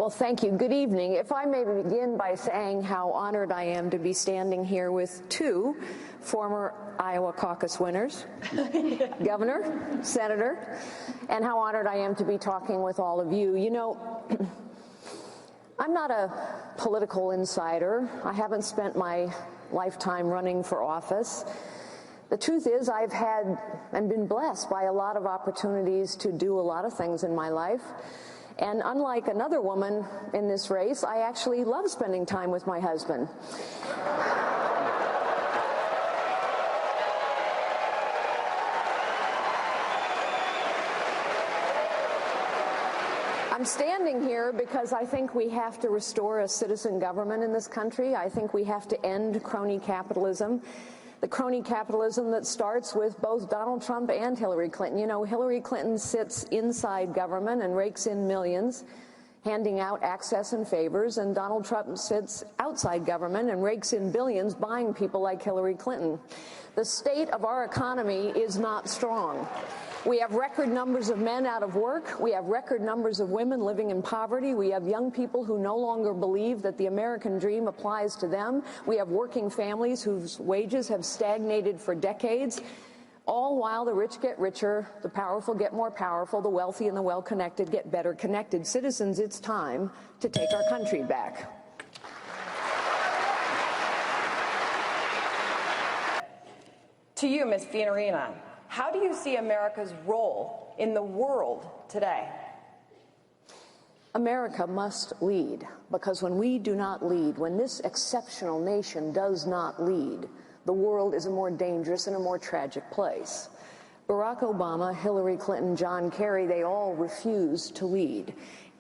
Well, thank you. Good evening. If I may begin by saying how honored I am to be standing here with two former Iowa caucus winners, governor, senator, and how honored I am to be talking with all of you. You know, I'm not a political insider. I haven't spent my lifetime running for office. The truth is, I've had and been blessed by a lot of opportunities to do a lot of things in my life. And unlike another woman in this race, I actually love spending time with my husband. I'm standing here because I think we have to restore a citizen government in this country. I think we have to end crony capitalism. The crony capitalism that starts with both Donald Trump and Hillary Clinton. You know, Hillary Clinton sits inside government and rakes in millions, handing out access and favors, and Donald Trump sits outside government and rakes in billions, buying people like Hillary Clinton. The state of our economy is not strong. We have record numbers of men out of work. We have record numbers of women living in poverty. We have young people who no longer believe that the American dream applies to them. We have working families whose wages have stagnated for decades, all while the rich get richer, the powerful get more powerful, the wealthy and the well-connected get better connected. Citizens, it's time to take our country back. To you, Ms. Fiorina, how do you see America's role in the world today? America must lead, because when we do not lead, when this exceptional nation does not lead, the world is a more dangerous and a more tragic place. Barack Obama, Hillary Clinton, John Kerry, they all refuse to lead.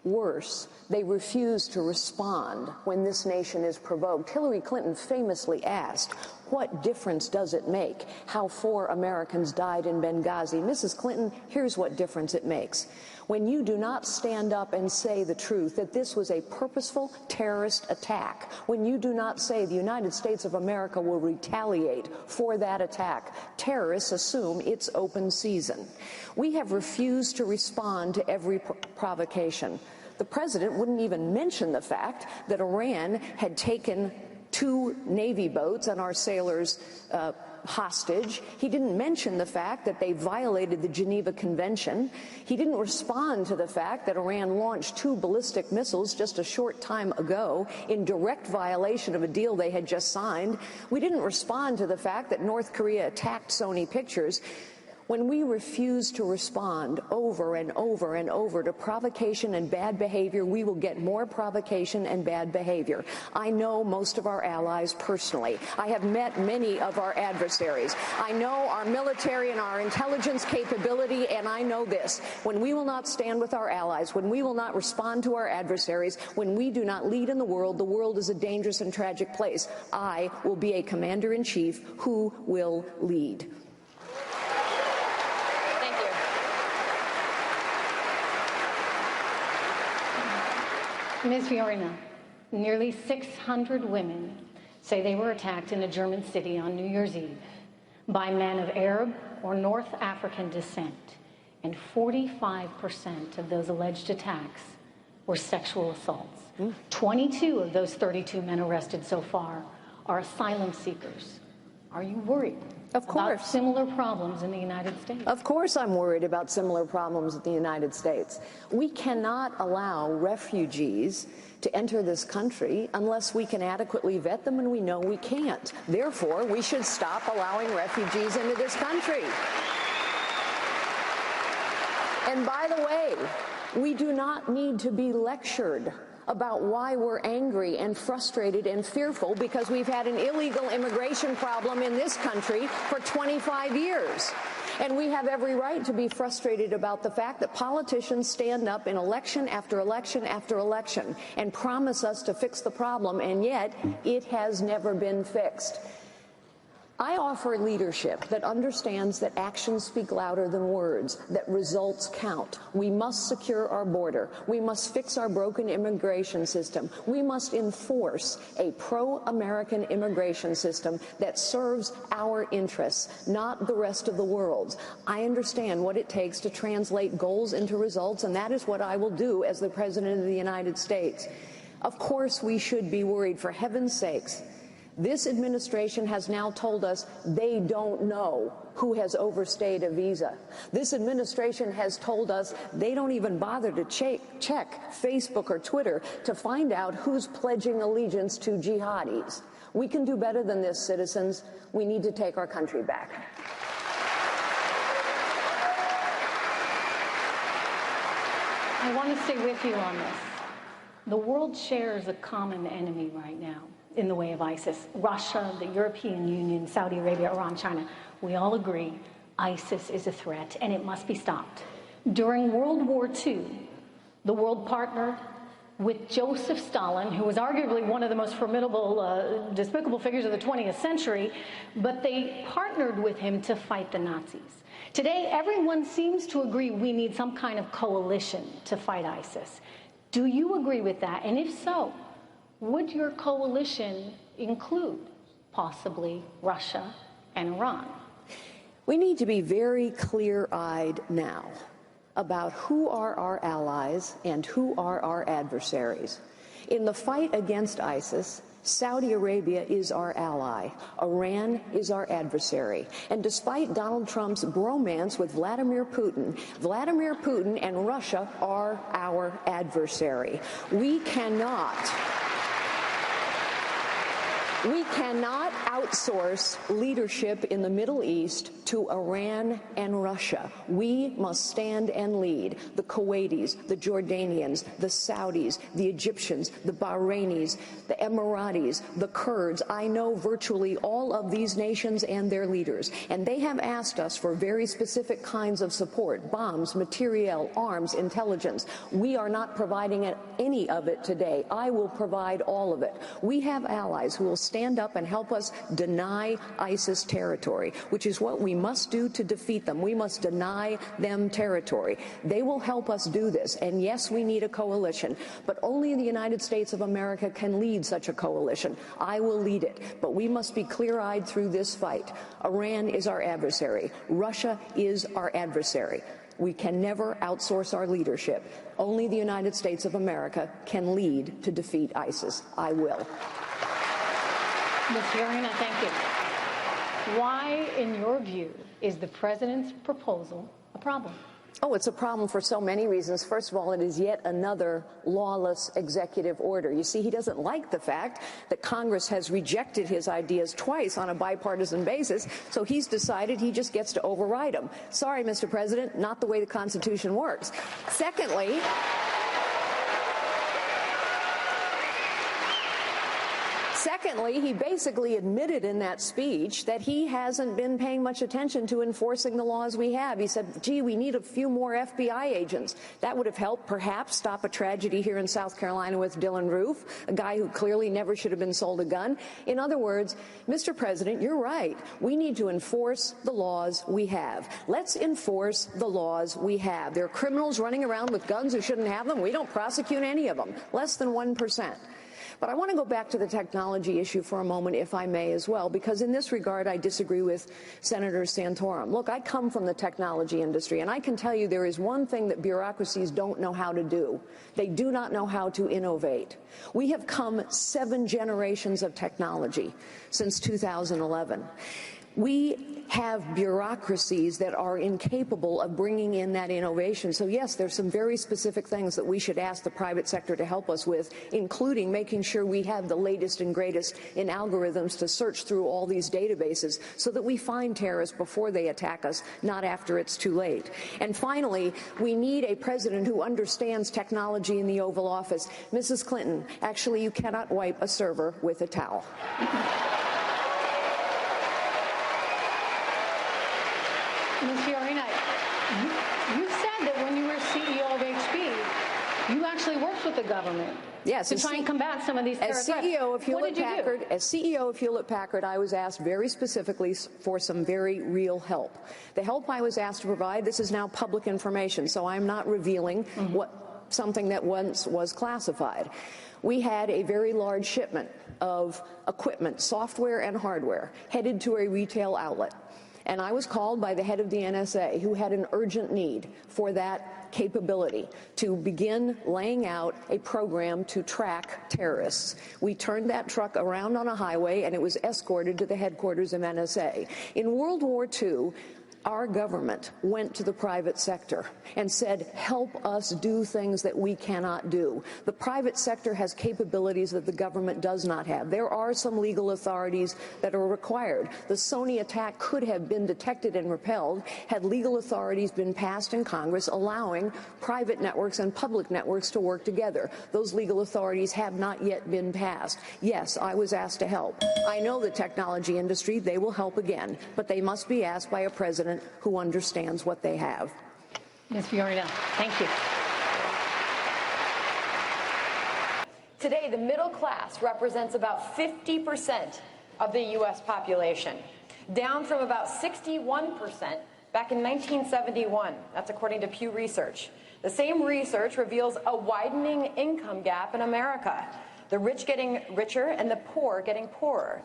Worse, they refuse to respond when this nation is provoked. Hillary Clinton famously asked, "What difference does it make how 4 Americans died in Benghazi?" Mrs. Clinton, here's what difference it makes. When you do not stand up and say the truth, that this was a purposeful terrorist attack, when you do not say the United States of America will retaliate for that attack, terrorists assume it's open season. We have refused to respond to every provocation. The president wouldn't even mention the fact that Iran had taken 2 Navy boats and our sailors hostage. He didn't mention the fact that they violated the Geneva Convention. He didn't respond to the fact that Iran launched 2 ballistic missiles just a short time ago in direct violation of a deal they had just signed. We didn't respond to the fact that North Korea attacked Sony Pictures. When we refuse to respond over and over and over to provocation and bad behavior, we will get more provocation and bad behavior. I know most of our allies personally. I have met many of our adversaries. I know our military and our intelligence capability, and I know this. When we will not stand with our allies, when we will not respond to our adversaries, when we do not lead in the world is a dangerous and tragic place. I will be a commander-in-chief who will lead. Ms. Fiorina, nearly 600 women say they were attacked in a German city on New Year's Eve by men of Arab or North African descent, and 45% of those alleged attacks were sexual assaults. 22 of those 32 men arrested so far are asylum seekers. Are you worried about similar problems in the United States? Of course I'm worried about similar problems in the United States. We cannot allow refugees to enter this country unless we can adequately vet them, and we know we can't. Therefore, we should stop allowing refugees into this country. And by the way, we do not need to be lectured about why we're angry and frustrated and fearful, because we've had an illegal immigration problem in this country for 25 years. And we have every right to be frustrated about the fact that politicians stand up in election after election after election and promise us to fix the problem, and yet it has never been fixed. I offer leadership that understands that actions speak louder than words, that results count. We must secure our border. We must fix our broken immigration system. We must enforce a pro-American immigration system that serves our interests, not the rest of the world's. I understand what it takes to translate goals into results, and that is what I will do as the President of the United States. Of course, we should be worried. For heaven's sakes, this administration has now told us they don't know who has overstayed a visa. This administration has told us they don't even bother to check Facebook or Twitter to find out who's pledging allegiance to jihadis. We can do better than this, citizens. We need to take our country back. I want to stay with you on this. The world shares a common enemy right now in the way of ISIS. Russia, the European Union, Saudi Arabia, Iran, China. We all agree ISIS is a threat and it must be stopped. During World War II, the world partnered with Joseph Stalin, who was arguably one of the most formidable, despicable figures of the 20th century, but they partnered with him to fight the Nazis. Today, everyone seems to agree we need some kind of coalition to fight ISIS. Do you agree with that? And if so, would your coalition include possibly Russia and Iran? We need to be very clear-eyed now about who are our allies and who are our adversaries. In the fight against ISIS, Saudi Arabia is our ally. Iran is our adversary. And despite Donald Trump's bromance with Vladimir Putin and Russia are our adversary. We cannot outsource leadership in the Middle East to Iran and Russia. We must stand and lead. The Kuwaitis, the Jordanians, the Saudis, the Egyptians, the Bahrainis, the Emiratis, the Kurds. I know virtually all of these nations and their leaders, and they have asked us for very specific kinds of support: bombs, materiel, arms, intelligence. We are not providing any of it today. I will provide all of it. We have allies who will stand up and help us deny ISIS territory, which is what we must do to defeat them. We must deny them territory. They will help us do this. And yes, we need a coalition, but only the United States of America can lead such a coalition. I will lead it, but we must be clear-eyed through this fight. Iran is our adversary. Russia is our adversary. We can never outsource our leadership. Only the United States of America can lead to defeat ISIS. I will. Ms. Fiorina, thank you. Why, in your view, is the president's proposal a problem? Oh, it's a problem for so many reasons. First of all, it is yet another lawless executive order. You see, he doesn't like the fact that Congress has rejected his ideas twice on a bipartisan basis, so he's decided he just gets to override them. Sorry, Mr. President, not the way the Constitution works. Secondly, he basically admitted in that speech that he hasn't been paying much attention to enforcing the laws we have. He said, gee, we need a few more FBI agents. That would have helped perhaps stop a tragedy here in South Carolina with Dylan Roof, a guy who clearly never should have been sold a gun. In other words, Mr. President, you're right. We need to enforce the laws we have. Let's enforce the laws we have. There are criminals running around with guns who shouldn't have them. We don't prosecute any of them. Less than 1%. But I want to go back to the technology issue for a moment, if I may, as well, because in this regard, I disagree with Senator Santorum. Look, I come from the technology industry, and I can tell you there is one thing that bureaucracies don't know how to do. They do not know how to innovate. We have come 7 generations of technology since 2011. We have bureaucracies that are incapable of bringing in that innovation. So, yes, there's some very specific things that we should ask the private sector to help us with, including making sure we have the latest and greatest in algorithms to search through all these databases so that we find terrorists before they attack us, not after it's too late. And finally, we need a president who understands technology in the Oval Office. Mrs. Clinton, actually, you cannot wipe a server with a towel. Ms. Fiorina, you said that when you were CEO of HP, you actually worked worked with the government Yes, to try and combat some of these terror as threats. CEO of What did you do? As CEO of Hewlett-Packard, I was asked very specifically for some very real help. The help I was asked to provide, this is now public information, so I'm not revealing something that once was classified. We had a very large shipment of equipment, software and hardware, headed to a retail outlet. And I was called by the head of the NSA, who had an urgent need for that capability to begin laying out a program to track terrorists. We turned that truck around on a highway, and it was escorted to the headquarters of NSA. In World War II, our government went to the private sector and said, help us do things that we cannot do. The private sector has capabilities that the government does not have. There are some legal authorities that are required. The Sony attack could have been detected and repelled had legal authorities been passed in Congress allowing private networks and public networks to work together. Those legal authorities have not yet been passed. Yes, I was asked to help. I know the technology industry, they will help again, but they must be asked by a president who understands what they have. Ms. Fiorina, thank you. Today, the middle class represents about 50% of the U.S. population, down from about 61% back in 1971. That's according to Pew Research. The same research reveals a widening income gap in America, the rich getting richer and the poor getting poorer.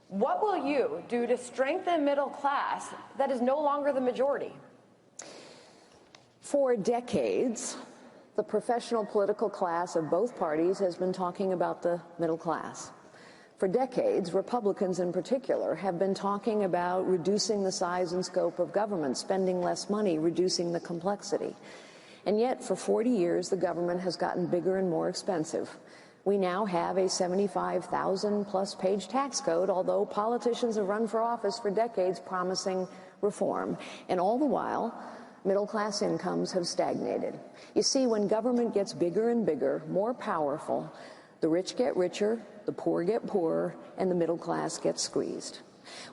What will you do to strengthen middle class that is no longer the majority? For decades, the professional political class of both parties has been talking about the middle class. For decades, Republicans in particular have been talking about reducing the size and scope of government, spending less money, reducing the complexity. And yet, for 40 years, the government has gotten bigger and more expensive. We now have a 75,000-plus page tax code, although politicians have run for office for decades promising reform. And all the while, middle-class incomes have stagnated. You see, when government gets bigger and bigger, more powerful, the rich get richer, the poor get poorer, and the middle class gets squeezed.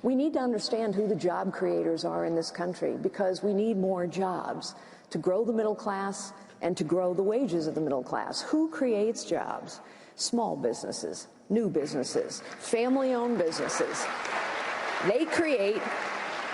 We need to understand who the job creators are in this country, because we need more jobs to grow the middle class and to grow the wages of the middle class. Who creates jobs? Small businesses, new businesses, family-owned businesses. They create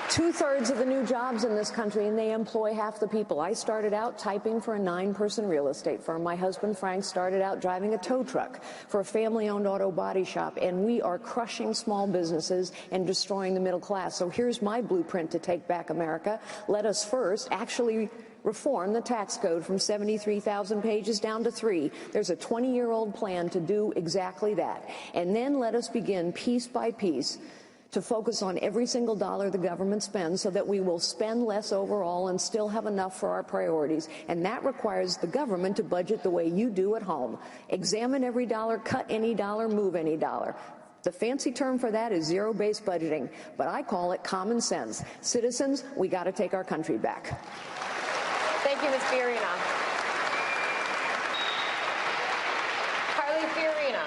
two-thirds of the new jobs in this country, and they employ half the people. I started out typing for a 9-person real estate firm. My husband, Frank, started out driving a tow truck for a family-owned auto body shop, and we are crushing small businesses and destroying the middle class. So here's my blueprint to take back America. Let us first actually reform the tax code from 73,000 pages down to 3. There's a 20-year-old plan to do exactly that. And then let us begin piece by piece to focus on every single dollar the government spends so that we will spend less overall and still have enough for our priorities. And that requires the government to budget the way you do at home. Examine every dollar, cut any dollar, move any dollar. The fancy term for that is zero-based budgeting, but I call it common sense. Citizens, we got to take our country back. Thank you, Ms. Fiorina. Fiorina.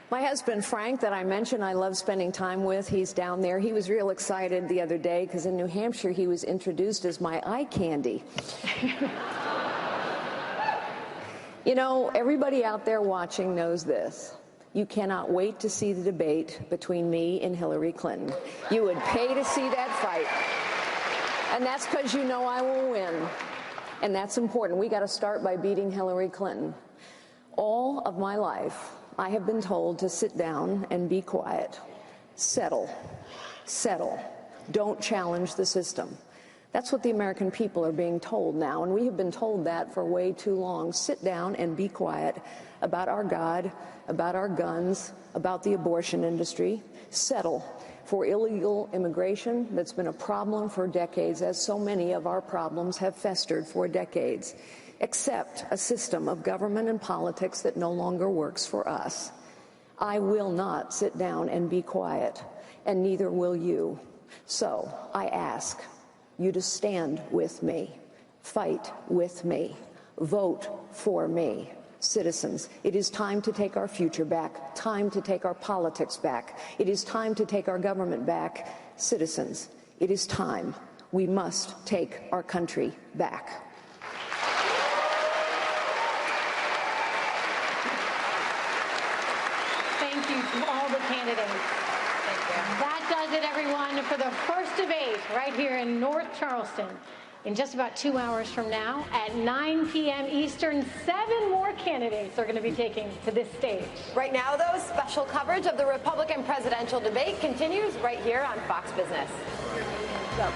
My husband, Frank, that I mentioned I love spending time with, he's down there. He was real excited the other day because in New Hampshire he was introduced as my eye candy. You know, everybody out there watching knows this. You cannot wait to see the debate between me and Hillary Clinton. You would pay to see that fight. And that's because you know I will win. And that's important. We got to start by beating Hillary Clinton. All of my life, I have been told to sit down and be quiet. Settle. Settle. Don't challenge the system. That's what the American people are being told now, and we have been told that for way too long. Sit down and be quiet about our God, about our guns, about the abortion industry. Settle for illegal immigration that's been a problem for decades, as so many of our problems have festered for decades. Accept a system of government and politics that no longer works for us. I will not sit down and be quiet, and neither will you. So I ask you to stand with me, fight with me, vote for me. Citizens, it is time to take our future back, time to take our politics back. It is time to take our government back. Citizens, it is time. We must take our country back. of all the candidates. Thank you. That does it, everyone, for the first debate right here in North Charleston. In just about 2 hours from now, at 9 p.m. Eastern, 7 more candidates are going to be taking to this stage. Right now, though, special coverage of the Republican presidential debate continues right here on Fox Business. Go.